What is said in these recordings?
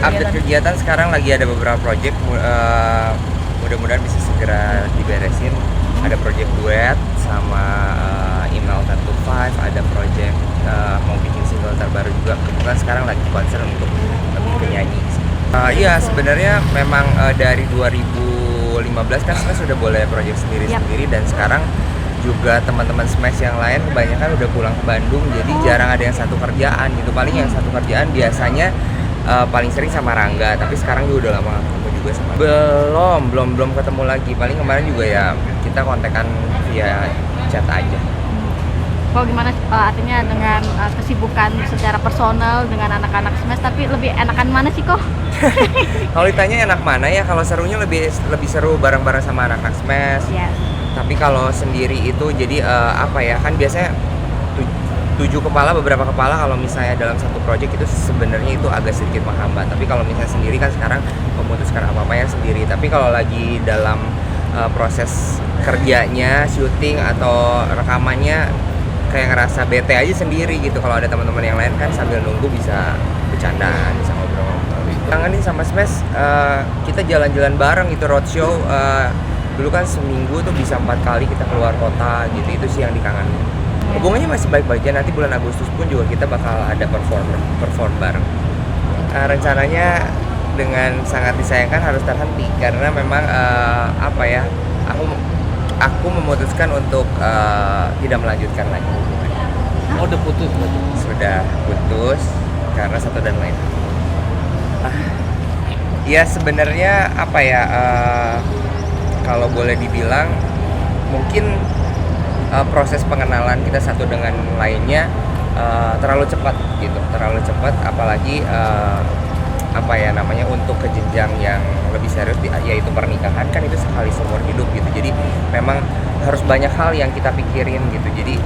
update kegiatan sekarang lagi ada beberapa project, mudah-mudahan bisa segera diberesin. Ada project duet sama email 10 to 5, ada project mau bikin single terbaru juga. Kebetulan sekarang lagi concern untuk lebih ke nyanyi. Iya, sebenarnya memang dari 2015 kan Smash sudah boleh project sendiri-sendiri, dan sekarang juga teman-teman Smash yang lain kebanyakan udah pulang ke Bandung, jadi jarang ada yang satu kerjaan gitu. Paling yang satu kerjaan biasanya paling sering sama Rangga, tapi sekarang juga udah lama nggak ketemu juga sama. Belum ketemu lagi. Paling kemarin juga ya kita kontekan via chat aja. Kok gimana artinya dengan kesibukan secara personal dengan anak-anak Smash, tapi lebih enakan mana sih kok? Kalau ditanya enak mana ya, kalau serunya lebih seru bareng-bareng sama anak-anak Smash. Yes. Tapi kalau sendiri itu jadi apa ya, kan biasanya 7 kepala, beberapa kepala kalau misalnya dalam satu project itu sebenarnya itu agak sedikit menghambat. Tapi kalau misalnya sendiri kan sekarang memutuskan apa-apa yang sendiri. Tapi kalau lagi dalam proses kerjanya, syuting atau rekamannya, kayak ngerasa bete aja sendiri gitu. Kalau ada teman-teman yang lain kan sambil nunggu bisa bercandaan, bisa ngobrol-ngobrol. Kangenin sama Smash, kita jalan-jalan bareng gitu, roadshow. Dulu kan seminggu tuh bisa 4 kali kita keluar kota gitu, itu sih yang dikangenin. Hubungannya masih baik-baik aja, nanti bulan Agustus pun juga kita bakal ada perform bareng. Rencananya dengan sangat disayangkan harus terhenti karena memang apa ya, aku memutuskan untuk tidak melanjutkan lagi hubungannya. Oh, udah putus berarti? Sudah putus karena satu dan lain. Ya sebenarnya apa ya, kalau boleh dibilang mungkin proses pengenalan kita satu dengan lainnya terlalu cepat gitu, apalagi apa ya namanya, untuk ke jenjang yang lebih serius yaitu pernikahan, kan itu sekali seumur hidup gitu. Jadi memang harus banyak hal yang kita pikirin gitu. Jadi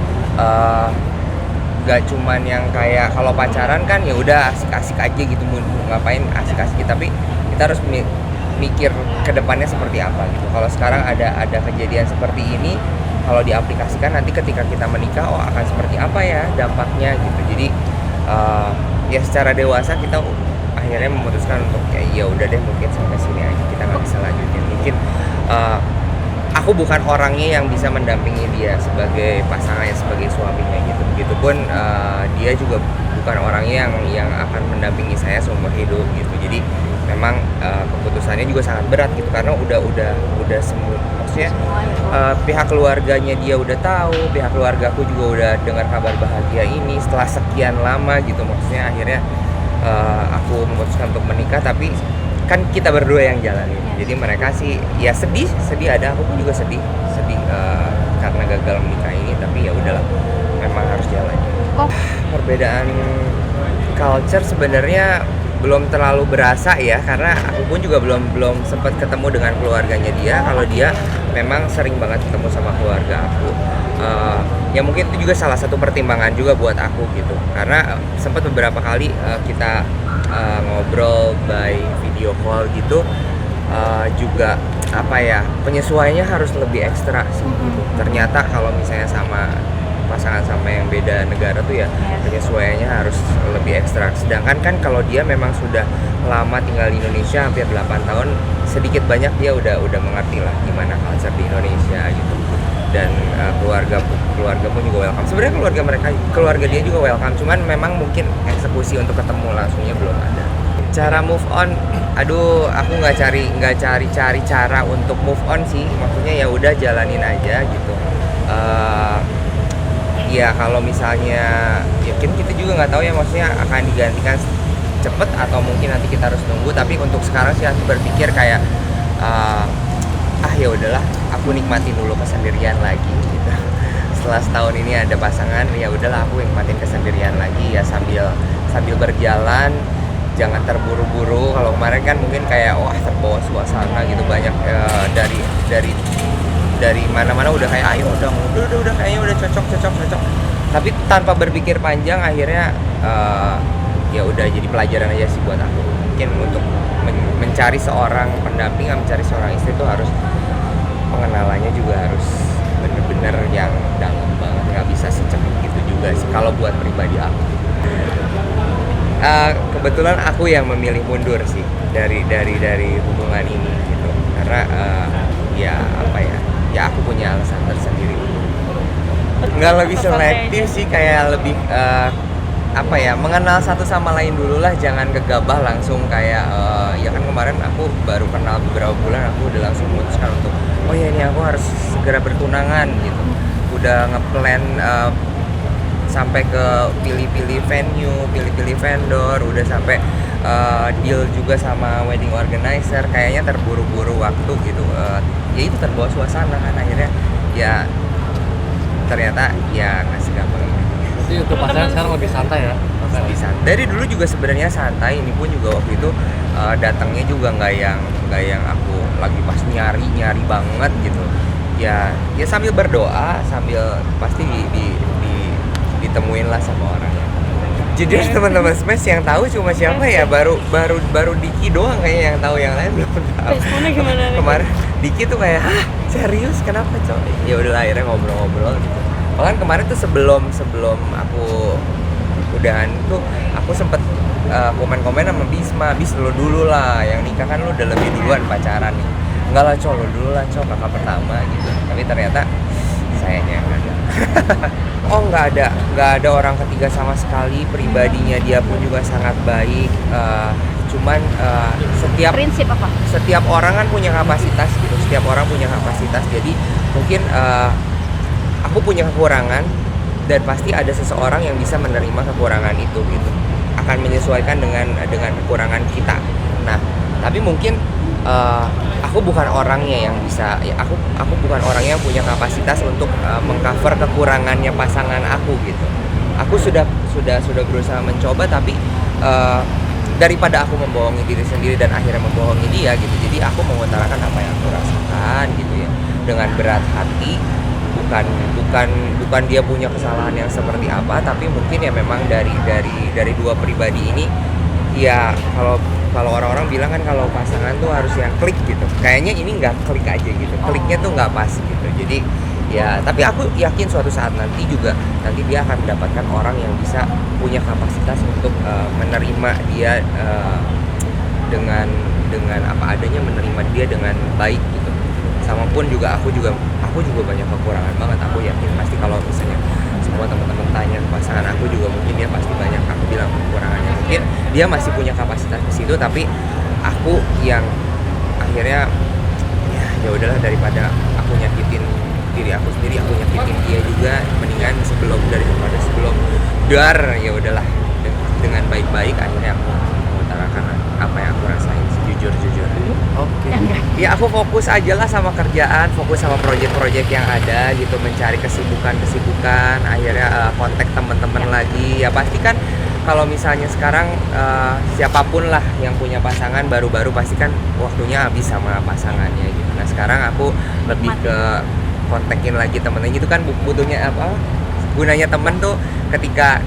gak cuman yang kayak kalau pacaran kan ya udah asik-asik aja gitu, mau ngapain asik-asik, tapi kita harus mikir ke depannya seperti apa gitu. Kalau sekarang ada kejadian seperti ini, kalau diaplikasikan nanti ketika kita menikah, akan seperti apa ya dampaknya gitu. Jadi ya secara dewasa kita akhirnya memutuskan untuk ya udah deh, mungkin sampai sini aja, kita nggak bisa lanjutin. Mungkin aku bukan orangnya yang bisa mendampingi dia sebagai pasangannya, sebagai suaminya gitu. Begitupun dia juga bukan orangnya yang akan mendampingi saya seumur hidup gitu. Jadi memang keputusannya juga sangat berat gitu, karena udah semua, maksudnya pihak keluarganya dia udah tahu, pihak keluargaku juga udah dengar kabar bahagia ini setelah sekian lama gitu. Maksudnya akhirnya aku memutuskan untuk menikah, tapi kan kita berdua yang jalanin. Jadi mereka sih ya sedih ada, aku pun juga sedih karena gagal menikah ini, tapi ya udahlah, memang harus jalan. Perbedaan culture sebenarnya belum terlalu berasa ya, karena aku pun juga belum sempat ketemu dengan keluarganya dia. Kalau dia memang sering banget ketemu sama keluarga aku. Ya mungkin itu juga salah satu pertimbangan juga buat aku gitu, karena sempat beberapa kali kita ngobrol by video call gitu, juga apa ya, penyesuaiannya harus lebih ekstra sih gitu. Ternyata kalau misalnya sama pasangan sama yang beda negara tuh ya penyesuaiannya harus lebih ekstra. Sedangkan kan kalau dia memang sudah lama tinggal di Indonesia, hampir 8 tahun, sedikit banyak dia udah mengerti lah gimana culture di Indonesia gitu. Dan keluarga pun juga welcome. Sebenarnya keluarga dia juga welcome, cuman memang mungkin eksekusi untuk ketemu langsungnya belum ada. Cara move on, aku nggak cari cara untuk move on sih. Maksudnya ya udah jalanin aja gitu. Ya kalau misalnya yakin, kita juga nggak tahu ya, maksudnya akan digantikan cepet atau mungkin nanti kita harus nunggu. Tapi untuk sekarang sih aku berpikir kayak ya udahlah, aku nikmatin dulu kesendirian lagi gitu. Setelah setahun ini ada pasangan, ya udahlah aku nikmatin kesendirian lagi ya, sambil berjalan, jangan terburu-buru. Kalau kemarin kan mungkin kayak terbawa suasana gitu, banyak dari mana-mana udah kayak ayo udah kayaknya udah cocok. Tapi tanpa berpikir panjang akhirnya ya udah jadi pelajaran aja sih buat aku. Mungkin untuk mencari seorang pendamping, mencari seorang istri itu harus pengenalannya juga harus bener-bener yang dalam banget, nggak bisa secepat gitu juga sih kalau buat pribadi aku. Kebetulan aku yang memilih mundur sih dari hubungan ini gitu, karena ya apa ya, ya aku punya alasan tersendiri. Nggak lebih selektif sih, kayak lebih apa ya, mengenal satu sama lain dulu lah, jangan gegabah langsung kayak ya kan kemarin aku baru kenal beberapa bulan, aku udah langsung memutuskan untuk oh ya ini aku harus segera bertunangan gitu, udah ngeplan sampai ke pilih-pilih venue, pilih-pilih vendor, udah sampai deal juga sama wedding organizer, kayaknya terburu-buru waktu gitu. Ya itu terbawa suasana kan, akhirnya ya ternyata ya nggak segampang ini. Berarti untuk pasangan sekarang lebih santai ya? Bisa. Dari dulu juga sebenarnya santai, ini pun juga waktu itu datangnya juga nggak yang aku lagi pas nyari banget gitu. Ya sambil berdoa, sambil pasti ditemuin lah sama orang. Jadi teman-teman Smash yang tahu cuma siapa ya, baru Diki doang kayaknya yang tahu, yang lain belum tahu. Responnya gimana? Kemarin Diki tuh kayak, hah serius kenapa coy? Ya udah akhirnya ngobrol-ngobrol gitu. Bahkan kemarin tuh sebelum aku udahan tuh aku sempet komen-komen sama Bisma, Bis lo dulu lah, yang nikah kan lo udah lebih duluan pacaran nih. Enggak lah coy, lo dulu lah coy, kakak pertama gitu. Tapi ternyata sayangnya enggak ada. Oh nggak ada orang ketiga sama sekali, pribadinya dia pun juga sangat baik. Cuman Prinsip apa? setiap orang kan punya kapasitas gitu, setiap orang punya kapasitas. Jadi mungkin aku punya kekurangan dan pasti ada seseorang yang bisa menerima kekurangan itu gitu, akan menyesuaikan dengan kekurangan kita. Nah tapi mungkin aku bukan orangnya yang bisa ya, aku bukan orang yang punya kapasitas untuk mengcover kekurangannya pasangan aku gitu. Aku sudah berusaha mencoba, tapi daripada aku membohongi diri sendiri dan akhirnya membohongi dia gitu, jadi aku mengutarakan apa yang aku rasakan gitu ya, dengan berat hati. Bukan dia punya kesalahan yang seperti apa, tapi mungkin ya memang dari dua pribadi ini ya, kalau orang-orang bilang kan kalau pasangan tuh harus yang klik gitu, kayaknya ini nggak klik aja gitu, kliknya tuh nggak pas gitu. Jadi ya tapi aku yakin suatu saat nanti dia akan mendapatkan orang yang bisa punya kapasitas untuk menerima dia dengan apa adanya, menerima dia dengan baik gitu. Sama pun juga aku juga banyak kekurangan banget. Aku yakin pasti kalau misalnya semua teman-teman tanya pasangan aku juga mungkin dia pasti banyak, aku bilang kekurangannya mungkin dia masih punya kapasitas di situ, tapi aku yang akhirnya ya udahlah, daripada aku nyakitin diri aku sendiri, aku nyakitin dia juga, mendingan sebelum dar ya udahlah, dengan baik-baik akhirnya aku mengutarakan apa yang aku rasain sejujur-jujurnya. Oke. Ya aku fokus aja lah sama kerjaan, fokus sama proyek-proyek yang ada gitu, mencari kesibukan, akhirnya kontak teman-teman lagi. Ya pasti kan kalau misalnya sekarang siapapun lah yang punya pasangan baru-baru pasti kan waktunya habis sama pasangannya gitu. Nah sekarang aku lebih ke kontakin lagi temen-temen gitu kan, butuhnya apa, gunanya temen tuh ketika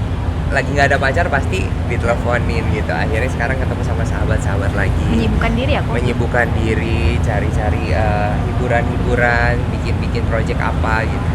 lagi nggak ada pacar pasti diteleponin gitu. Akhirnya sekarang ketemu sama sahabat-sahabat lagi, menyibukkan diri, cari-cari hiburan-hiburan, bikin project apa gitu.